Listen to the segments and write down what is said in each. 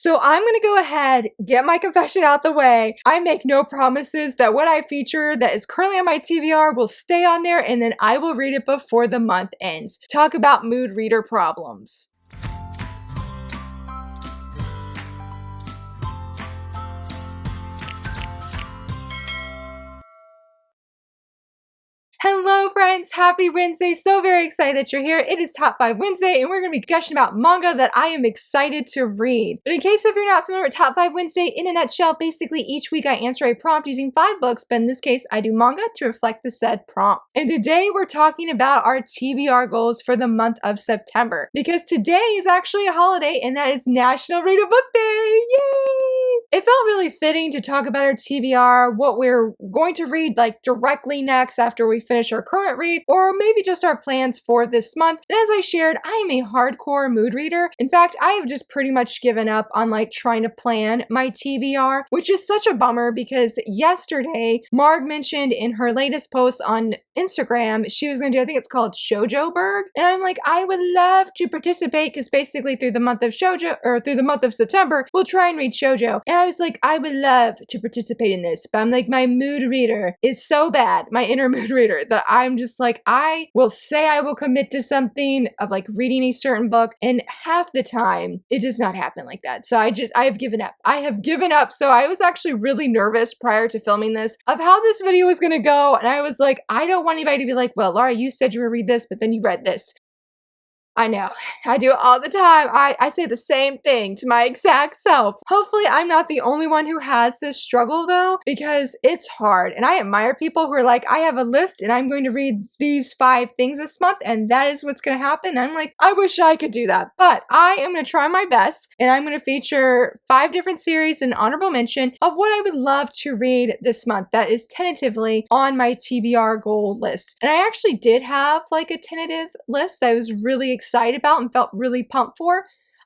So I'm gonna go ahead, get my confession out the way. I make no promises that what I feature that is currently on my TBR will stay on there, and then I will read it before the month ends. Talk about mood reader problems. Hello friends, happy Wednesday. So very excited that you're here. It is Top 5 Wednesday and we're going to be gushing about manga that I am excited to read. But in case if you're not familiar with Top 5 Wednesday, in a nutshell, basically each week I answer a prompt using 5 books, but in this case I do manga to reflect the said prompt. And today we're talking about our TBR goals for the month of September, because today is actually a holiday and that is National Read a Book Day. Yay! It felt really fitting to talk about our TBR, what we're going to read like directly next after we finish our current read, or maybe just our plans for this month. And as I shared, I am a hardcore mood reader. In fact, I have just pretty much given up on like trying to plan my TBR, which is such a bummer because yesterday, Marg mentioned in her latest post on Instagram, she was going to do, I think it's called Shoujoberg. And I'm like, I would love to participate because basically through the month of shoujo, or through the month of September, we'll try and read shoujo. And I was like, I would love to participate in this, but I'm like, my mood reader is so bad, my inner mood reader, that I'm just like, I will say I will commit to something of like reading a certain book, and half the time it does not happen like that. So I have given up. I have given up. So I was actually really nervous prior to filming this of how this video was going to go. And I was like, I don't want anybody to be like, well, Laura, you said you would read this, but then you read this. I know, I do it all the time. I say the same thing to my exact self. Hopefully I'm not the only one who has this struggle though, because it's hard. And I admire people who are like, I have a list and I'm going to read these 5 things this month and that is what's going to happen. And I'm like, I wish I could do that, but I am going to try my best and I'm going to feature 5 different series and honorable mention of what I would love to read this month that is tentatively on my TBR goal list. And I actually did have like a tentative list that I was really excited about and felt really pumped for.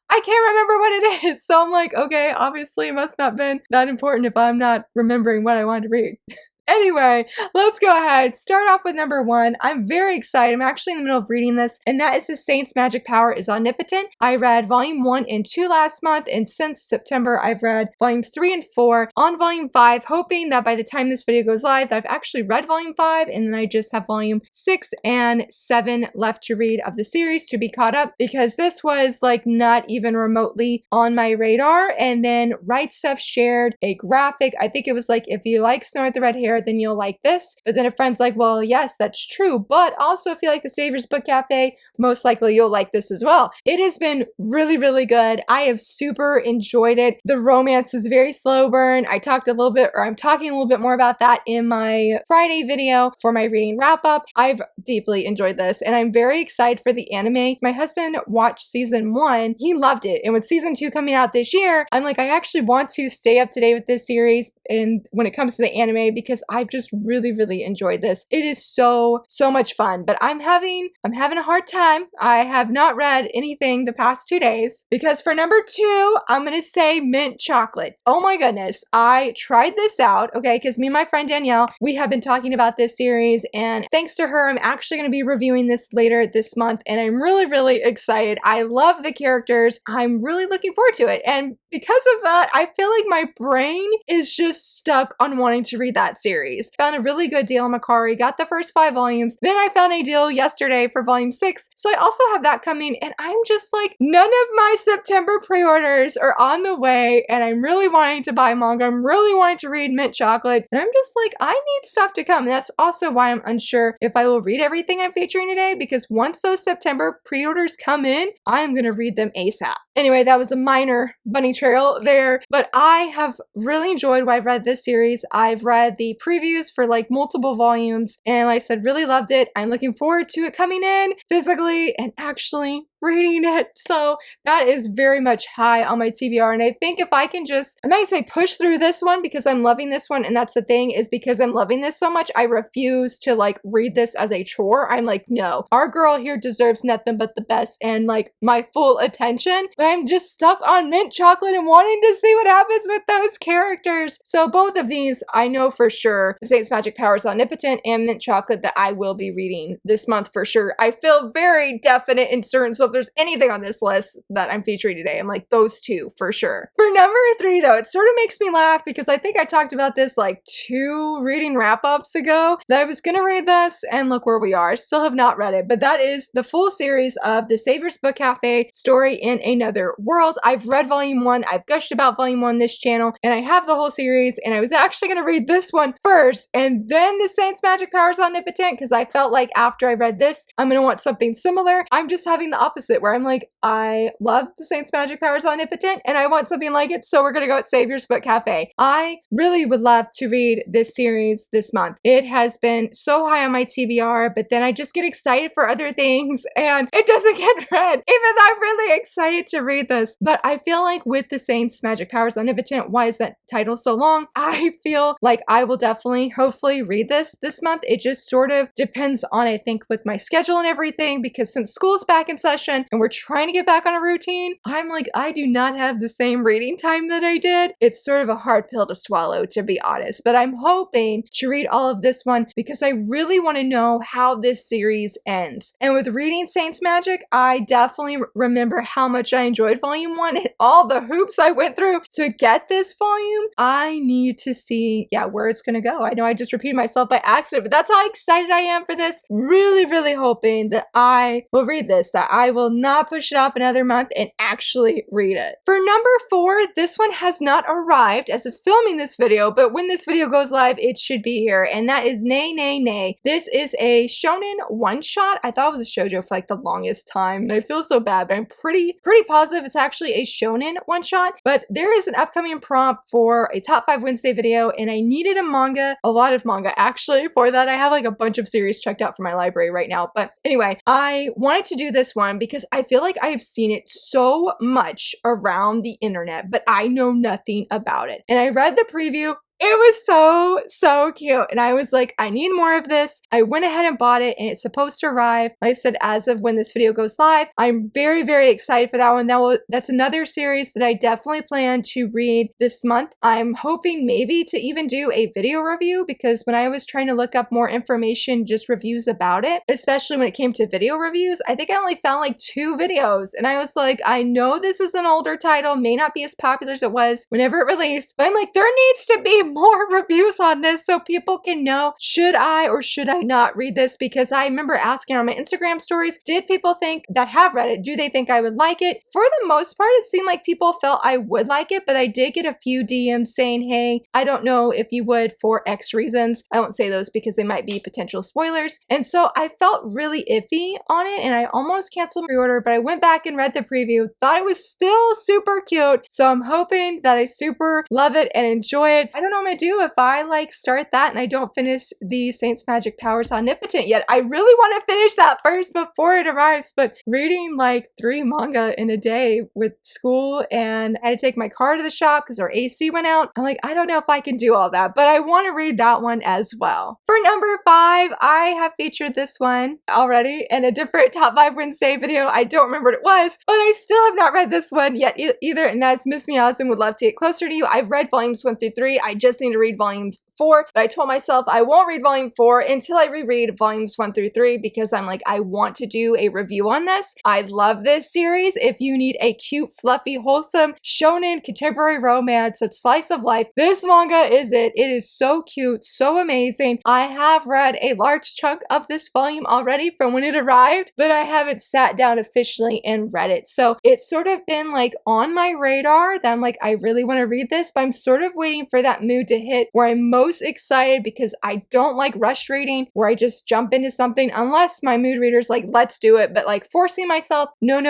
I can't remember what it is. So I'm like, okay, obviously it must not have been that important if I'm not remembering what I wanted to read. Anyway, let's go ahead. Start off with number 1. I'm very excited. I'm actually in the middle of reading this, and that is The Saint's Magic Power is Omnipotent. I read volume 1 and 2 last month, and since September, I've read volumes 3 and 4 on volume 5, hoping that by the time this video goes live, I've actually read volume 5, and then I just have volume 6 and 7 left to read of the series to be caught up, because this was like not even remotely on my radar. And then Right Stuff shared a graphic. I think it was like, if you like Snow White the Red Hair, then you'll like this. But then a friend's like, well, yes, that's true, but also if you like the Savior's Book Cafe, most likely you'll like this as well. It has been really, really good. I have super enjoyed it. The romance is very slow burn. I'm talking a little bit more about that in my Friday video for my reading wrap up. I've deeply enjoyed this and I'm very excited for the anime. My husband watched season 1. He loved it. And with season 2 coming out this year, I'm like, I actually want to stay up to date with this series and when it comes to the anime, because I've just really, really enjoyed this. It is so much fun, but I'm having a hard time. I have not read anything the past 2 days because for number 2, I'm going to say mint chocolate. Oh my goodness. I tried this out, okay, because me and my friend Danielle, we have been talking about this series, and thanks to her, I'm actually going to be reviewing this later this month, and I'm really, really excited. I love the characters. I'm really looking forward to it, and because of that, I feel like my brain is just stuck on wanting to read that series. Found a really good deal on Macari, got the first 5 volumes, then I found a deal yesterday for volume 6, so I also have that coming, and I'm just like, none of my September pre-orders are on the way, and I'm really wanting to buy manga, I'm really wanting to read mint chocolate, and I'm just like, I need stuff to come. And that's also why I'm unsure if I will read everything I'm featuring today, because once those September pre-orders come in, I'm gonna read them ASAP. Anyway, that was a minor bunny trail there, but I have really enjoyed what I've read this series. I've read the previews for like multiple volumes, and like I said, really loved it. I'm looking forward to it coming in physically and actually reading it. So that is very much high on my TBR. And I think if I can just, I might say push through this one because I'm loving this one. And that's the thing, is because I'm loving this so much, I refuse to like read this as a chore. I'm like, no, our girl here deserves nothing but the best and like my full attention. But I'm just stuck on mint chocolate and wanting to see what happens with those characters. So both of these, I know for sure, The Saint's Magic Power is Omnipotent and Mint Chocolate, that I will be reading this month for sure. I feel very definite in certain of if there's anything on this list that I'm featuring today. I'm like, those two for sure. For number 3 though, it sort of makes me laugh because I think I talked about this like 2 reading wrap-ups ago, that I was gonna read this, and look where we are. I still have not read it, but that is the full series of the Savior's Book Cafe Story in Another World. I've read volume 1, I've gushed about volume 1 this channel, and I have the whole series, and I was actually gonna read this one first, and then the Saint's Magic Powers Omnipotent, because I felt like after I read this, I'm gonna want something similar. I'm just having the opposite, where I'm like, I love the Saint's Magic Powers Omnipotent, and I want something like it, so we're gonna go at Savior's Book Cafe. I really would love to read this series this month. It has been so high on my TBR, but then I just get excited for other things, and it doesn't get read, even though I'm really excited to read this. But I feel like with the Saint's Magic Powers Omnipotent, why is that title so long? I feel like I will definitely, hopefully read this month. It just sort of depends on, I think, with my schedule and everything, because since school's back in session and we're trying to get back on a routine, I'm like, I do not have the same reading time that I did. It's sort of a hard pill to swallow, to be honest, but I'm hoping to read all of this one because I really want to know how this series ends. And with reading Saint's Magic, I definitely remember how much I enjoyed volume 1 and all the hoops I went through to get this volume. I need to see, where it's gonna go. I know I just repeated myself by accident, but that's how excited I am for this. Really, really hoping that I will read this, that I will not push it off another month and actually read it. For number 4, this one has not arrived as of filming this video, but when this video goes live, it should be here, and that is Nay, Nay, Nay. This is a Shonen OneShot. I thought it was a shoujo for like the longest time, and I feel so bad, but I'm pretty positive it's actually a Shonen OneShot. But there is an upcoming prompt for a Top 5 Wednesday video, and I needed a lot of manga actually for that. I have like a bunch of series checked out for my library right now. But anyway, I wanted to do this one because I feel like I have seen it so much around the internet, but I know nothing about it. And I read the preview. It was so cute. And I was like, I need more of this. I went ahead and bought it, and it's supposed to arrive, like I said, as of when this video goes live. I'm very, very excited for that one. That's another series that I definitely plan to read this month. I'm hoping maybe to even do a video review, because when I was trying to look up more information, just reviews about it, especially when it came to video reviews, I think I only found like 2 videos. And I was like, I know this is an older title, may not be as popular as it was whenever it released, but I'm like, there needs to be more reviews on this so people can know, should I or should I not read this? Because I remember asking on my Instagram stories, did people think that have read it, do they think I would like it? For the most part, it seemed like people felt I would like it, but I did get a few DMs saying, hey, I don't know if you would for X reasons. I won't say those because they might be potential spoilers. And so I felt really iffy on it, and I almost canceled my pre-order, but I went back and read the preview, thought it was still super cute. So I'm hoping that I super love it and enjoy it. I don't know what I'm gonna do if I like start that and I don't finish the Saint's Magic Powers Omnipotent yet. I really want to finish that first before it arrives, but reading like 3 manga in a day with school, and I had to take my car to the shop because our AC went out. I'm like, I don't know if I can do all that, but I want to read that one as well. For number 5, I have featured this one already in a different Top 5 Wednesday video. I don't remember what it was, but I still have not read this one yet either, and that's Miss Meowsm Would Love to Get Closer to You. I've read volumes 1 through 3. I just need to read volumes 4, but I told myself I won't read volume 4 until I reread volumes 1 through 3, because I'm like, I want to do a review on this. I love this series. If you need a cute, fluffy, wholesome shonen contemporary romance, that's slice of life, this manga is it. It is so cute, so amazing. I have read a large chunk of this volume already from when it arrived, but I haven't sat down officially and read it. So it's sort of been like on my radar that I'm like, I really want to read this, but I'm sort of waiting for that mood to hit where I'm most excited, because I don't like rush reading where I just jump into something unless my mood reader's like, let's do it. But like forcing myself, no,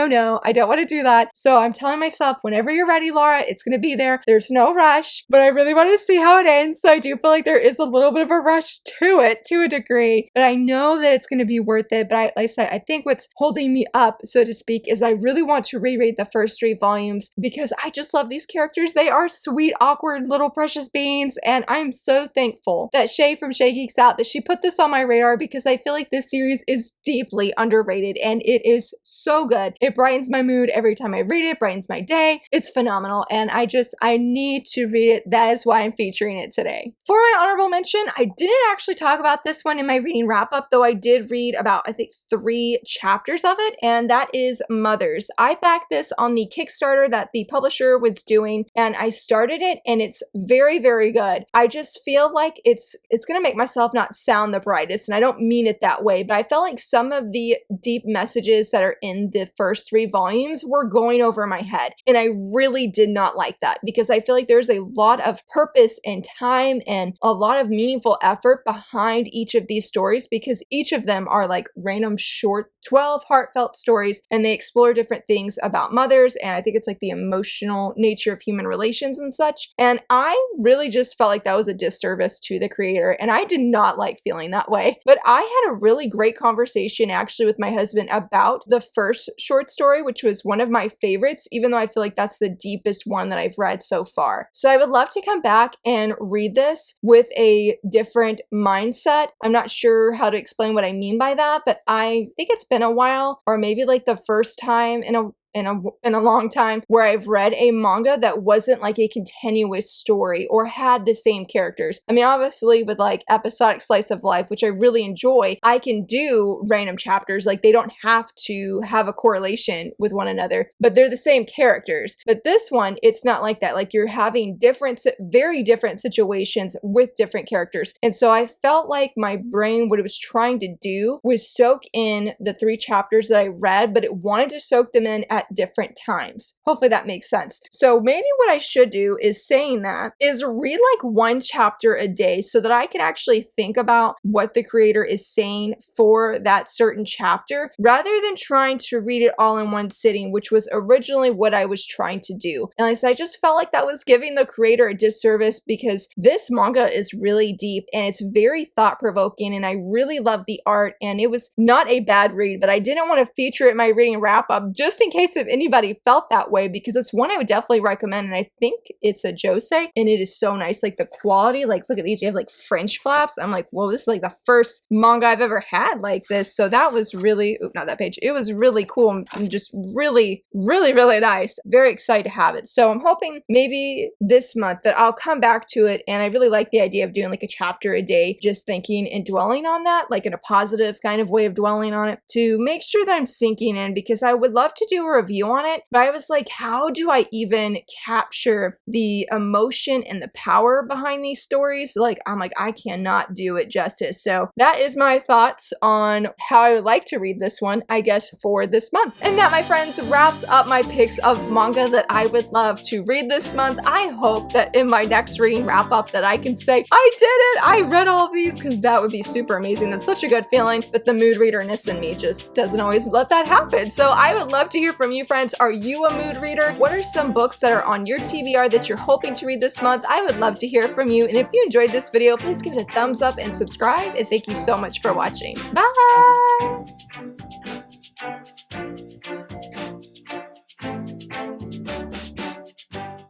I don't want to do that. So I'm telling myself, whenever you're ready, Laura, it's going to be there. There's no rush, but I really want to see how it ends. So I do feel like there is a little bit of a rush to it to a degree, but I know that it's going to be worth it. But like I said, I think what's holding me up, so to speak, is I really want to reread the first 3 volumes because I just love these characters. They are sweet, awkward little precious beings. readings, and I'm so thankful that Shae from Shae Geeks Out, that she put this on my radar, because I feel like this series is deeply underrated and it is so good. It brightens my mood every time I read it, brightens my day. It's phenomenal, and I need to read it. That is why I'm featuring it today. For my honorable mention, I didn't actually talk about this one in my reading wrap-up, though I did read about, I think, 3 chapters of it, and that is Mothers. I backed this on the Kickstarter that the publisher was doing, and I started it, and it's very, very good. I just feel like it's gonna make myself not sound the brightest, and I don't mean it that way, but I felt like some of the deep messages that are in the first 3 volumes were going over my head, and I really did not like that, because I feel like there's a lot of purpose and time and a lot of meaningful effort behind each of these stories, because each of them are like random short 12 heartfelt stories, and they explore different things about mothers, and I think it's like the emotional nature of human relations and such. And I really just felt like that was a disservice to the creator, and I did not like feeling that way. But I had a really great conversation actually with my husband about the first short story, which was one of my favorites, even though I feel like that's the deepest one that I've read so far. So I would love to come back and read this with a different mindset. I'm not sure how to explain what I mean by that, but I think it's been a while, or maybe like the first time in a long time where I've read a manga that wasn't like a continuous story or had the same characters. I mean, obviously with like episodic slice of life, which I really enjoy, I can do random chapters. Like they don't have to have a correlation with one another, but they're the same characters. But this one, it's not like that. Like you're having very different situations with different characters. And so I felt like my brain, what it was trying to do was soak in the 3 chapters that I read, but it wanted to soak them in at different times. Hopefully that makes sense. So maybe what I should do is saying that is read like 1 chapter a day so that I can actually think about what the creator is saying for that certain chapter, rather than trying to read it all in one sitting, which was originally what I was trying to do. And I just felt like that was giving the creator a disservice, because this manga is really deep and it's very thought-provoking, and I really love the art, and it was not a bad read, but I didn't want to feature it in my reading wrap-up just in case if anybody felt that way, because it's one I would definitely recommend. And I think it's a josei, and it is so nice. Like the quality, like look at these, you have like French flaps. I'm like, whoa, this is like the first manga I've ever had like this. So that was really, not that page, it was really cool and just really, really, really nice. Very excited to have it. So I'm hoping maybe this month that I'll come back to it, and I really like the idea of doing like a chapter a day, just thinking and dwelling on that, like in a positive kind of way of dwelling on it, to make sure that I'm sinking in, because I would love to do a review on it, but I was like, how do I even capture the emotion and the power behind these stories? Like, I'm like, I cannot do it justice. So that is my thoughts on how I would like to read this one, I guess, for this month. And that, my friends, wraps up my picks of manga that I would love to read this month. I hope that in my next reading wrap up that I can say, I did it! I read all of these, because that would be super amazing. That's such a good feeling, but the mood readerness in me just doesn't always let that happen. So I would love to hear from you, friends. Are you a mood reader? What are some books that are on your TBR that you're hoping to read this month? I would love to hear from you. And if you enjoyed this video, please give it a thumbs up and subscribe. And thank you so much for watching. Bye!